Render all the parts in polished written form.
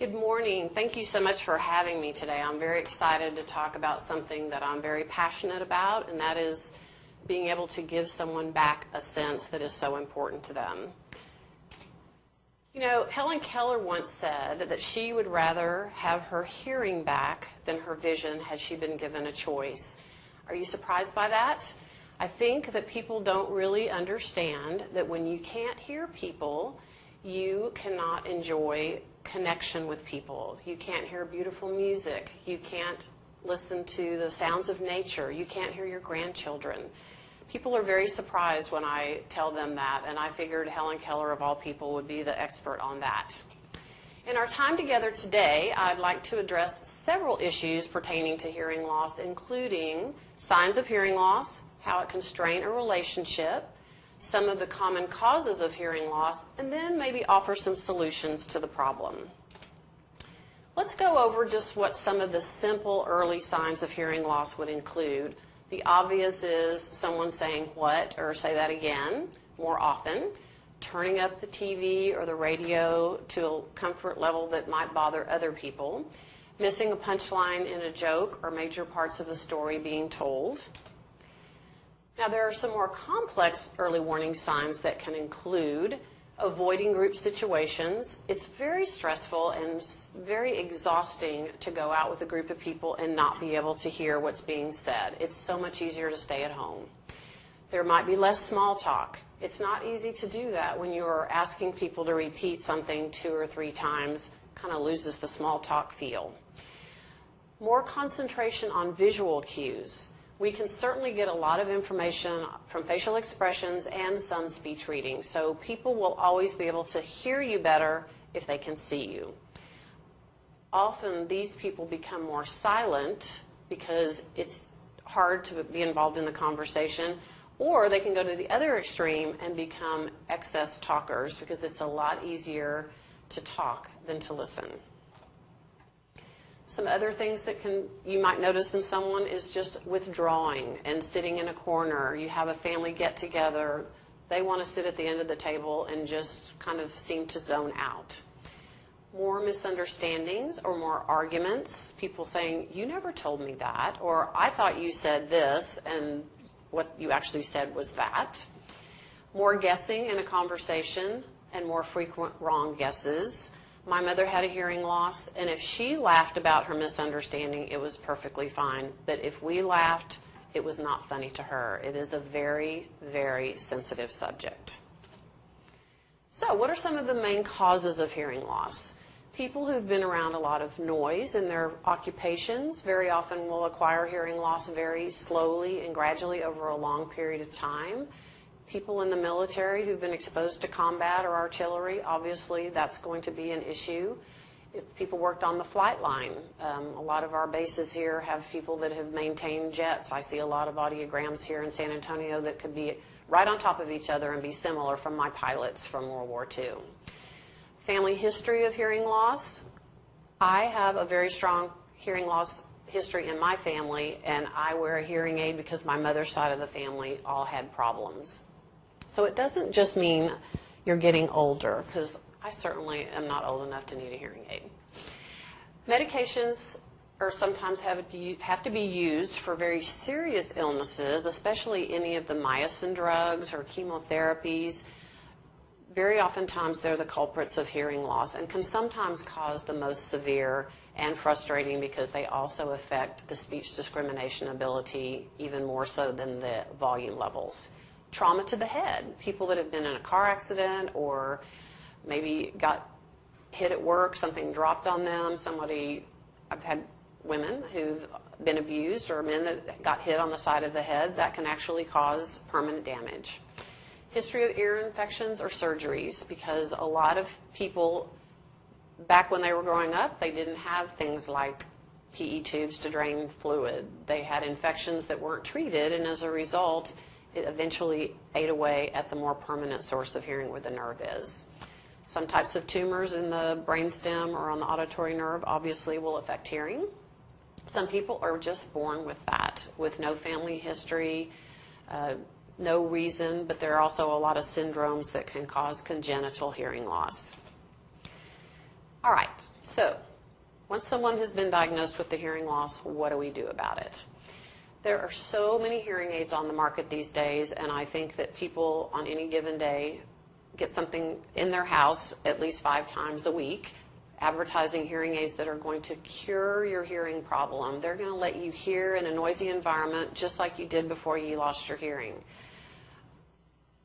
Good morning. Thank you so much for having me today. I'm very excited to talk about something that I'm very passionate about, and that is being able to give someone back a sense that is so important to them. You know, Helen Keller once said that she would rather have her hearing back than her vision had she been given a choice. Are you surprised by that? I think that people don't really understand that when you can't hear people, you cannot enjoy connection with people. You can't hear beautiful music. You can't listen to the sounds of nature. You can't hear your grandchildren. People are very surprised when I tell them that, and I figured Helen Keller, of all people, would be the expert on that. In our time together today, I'd like to address several issues pertaining to hearing loss, including signs of hearing loss, how it can strain a relationship, some of the common causes of hearing loss, and then maybe offer some solutions to the problem. Let's go over just what some of the simple early signs of hearing loss would include. The obvious is someone saying what or say that again more often, turning up the TV or the radio to a comfort level that might bother other people, missing a punchline in a joke or major parts of a story being told. Now, there are some more complex early warning signs that can include avoiding group situations. It's very stressful and very exhausting to go out with a group of people and not be able to hear what's being said. It's so much easier to stay at home. There might be less small talk. It's not easy to do that when you're asking people to repeat something 2 or 3 times. Kind of loses the small talk feel. More concentration on visual cues. We can certainly get a lot of information from facial expressions and some speech reading. So people will always be able to hear you better if they can see you. Often these people become more silent because it's hard to be involved in the conversation, or they can go to the other extreme and become excess talkers because it's a lot easier to talk than to listen. Some other things that you might notice in someone is just withdrawing and sitting in a corner. You have a family get together. They want to sit at the end of the table and just kind of seem to zone out. More misunderstandings or more arguments. People saying, you never told me that, or I thought you said this, and what you actually said was that. More guessing in a conversation and more frequent wrong guesses. My mother had a hearing loss, and if she laughed about her misunderstanding, it was perfectly fine. But if we laughed, it was not funny to her. It is a very, very sensitive subject. So what are some of the main causes of hearing loss? People who've been around a lot of noise in their occupations very often will acquire hearing loss very slowly and gradually over a long period of time. People in the military who've been exposed to combat or artillery, obviously that's going to be an issue. If people worked on the flight line, a lot of our bases here have people that have maintained jets. I see a lot of audiograms here in San Antonio that could be right on top of each other and be similar from my pilots from World War II. Family history of hearing loss. I have a very strong hearing loss history in my family, and I wear a hearing aid because my mother's side of the family all had problems. So it doesn't just mean you're getting older, because I certainly am not old enough to need a hearing aid. Medications are sometimes have to be used for very serious illnesses, especially any of the myosin drugs or chemotherapies. Very oftentimes they're the culprits of hearing loss and can sometimes cause the most severe and frustrating because they also affect the speech discrimination ability even more so than the volume levels. Trauma to the head, people that have been in a car accident or maybe got hit at work, something dropped on them, I've had women who've been abused or men that got hit on the side of the head, that can actually cause permanent damage. History of ear infections or surgeries, because a lot of people back when they were growing up, they didn't have things like PE tubes to drain fluid. They had infections that weren't treated, and as a result, it eventually ate away at the more permanent source of hearing where the nerve is. Some types of tumors in the brainstem or on the auditory nerve obviously will affect hearing. Some people are just born with that, with no family history, no reason, but there are also a lot of syndromes that can cause congenital hearing loss. All right, So, once someone has been diagnosed with the hearing loss, what do we do about it? There are so many hearing aids on the market these days, and I think that people on any given day get something in their house at least 5 times a week, advertising hearing aids that are going to cure your hearing problem. They're going to let you hear in a noisy environment just like you did before you lost your hearing.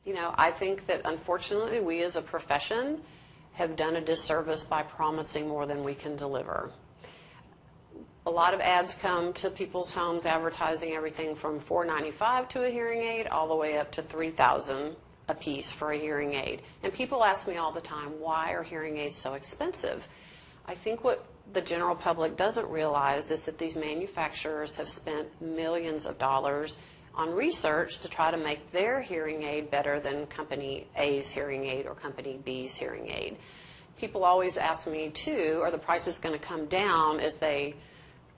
You know, I think that unfortunately we as a profession have done a disservice by promising more than we can deliver. A lot of ads come to people's homes advertising everything from $4.95 to a hearing aid all the way up to $3,000 a piece for a hearing aid. And people ask me all the time, why are hearing aids so expensive? I think what the general public doesn't realize is that these manufacturers have spent millions of dollars on research to try to make their hearing aid better than company A's hearing aid or company B's hearing aid. People always ask me too, are the prices going to come down as they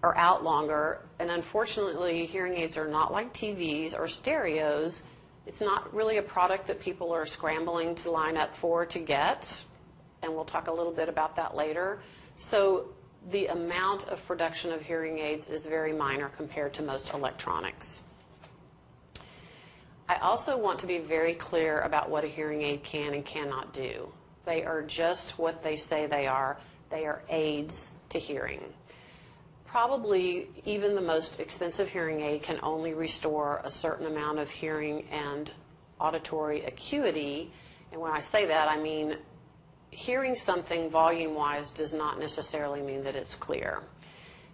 are out longer? And unfortunately, hearing aids are not like TVs or stereos. It's not really a product that people are scrambling to line up for to get, and we'll talk a little bit about that later. So the amount of production of hearing aids is very minor compared to most electronics. I also want to be very clear about what a hearing aid can and cannot do. They are just what they say they are. They are aids to hearing. Probably even the most expensive hearing aid can only restore a certain amount of hearing and auditory acuity. And when I say that, I mean hearing something volume-wise does not necessarily mean that it's clear.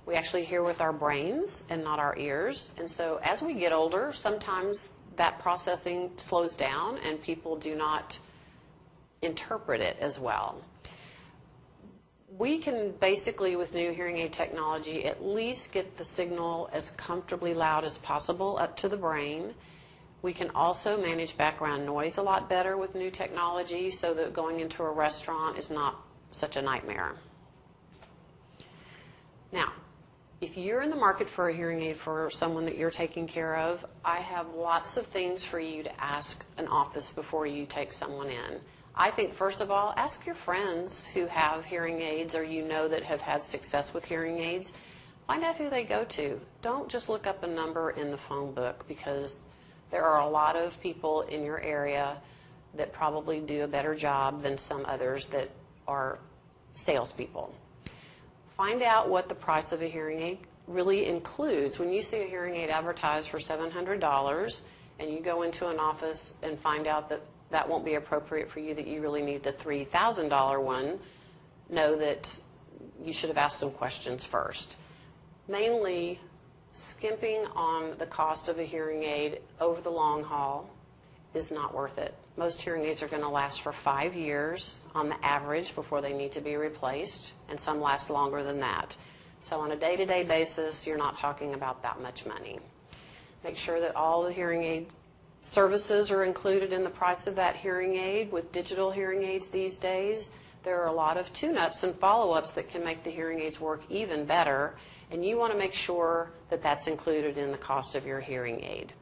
We actually hear with our brains and not our ears. And so as we get older, sometimes that processing slows down and people do not interpret it as well. We can basically, with new hearing aid technology, at least get the signal as comfortably loud as possible up to the brain. We can also manage background noise a lot better with new technology so that going into a restaurant is not such a nightmare. Now, if you're in the market for a hearing aid for someone that you're taking care of, I have lots of things for you to ask an office before you take someone in. I think, first of all, ask your friends who have hearing aids or you know that have had success with hearing aids. Find out who they go to. Don't just look up a number in the phone book, because there are a lot of people in your area that probably do a better job than some others that are salespeople. Find out what the price of a hearing aid really includes. When you see a hearing aid advertised for $700 and you go into an office and find out that that won't be appropriate for you, that you really need the $3,000 one, know that you should have asked some questions first. Mainly, skimping on the cost of a hearing aid over the long haul is not worth it. Most hearing aids are going to last for 5 years on the average before they need to be replaced, and some last longer than that. So on a day-to-day basis, you're not talking about that much money. Make sure that all the hearing aid services are included in the price of that hearing aid. With digital hearing aids these days, there are a lot of tune-ups and follow-ups that can make the hearing aids work even better, and you want to make sure that that's included in the cost of your hearing aid.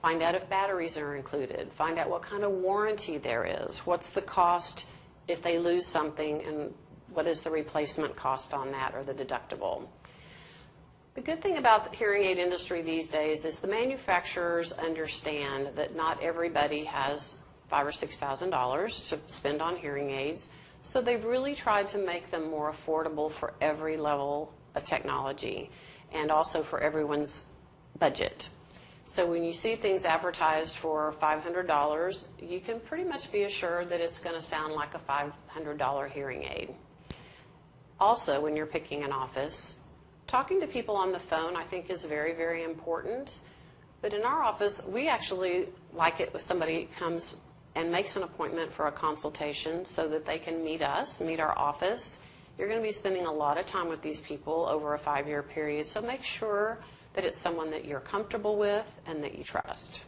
Find out if batteries are included. Find out what kind of warranty there is. What's the cost if they lose something, and what is the replacement cost on that, or the deductible? The good thing about the hearing aid industry these days is the manufacturers understand that not everybody has $5,000 or $6,000 to spend on hearing aids, so they've really tried to make them more affordable for every level of technology and also for everyone's budget. So when you see things advertised for $500, you can pretty much be assured that it's going to sound like a $500 hearing aid. Also, when you're picking an office, talking to people on the phone, I think, is very, very important. But in our office, we actually like it when somebody comes and makes an appointment for a consultation so that they can meet us, meet our office. You're going to be spending a lot of time with these people over a 5-year period, so make sure that it's someone that you're comfortable with and that you trust.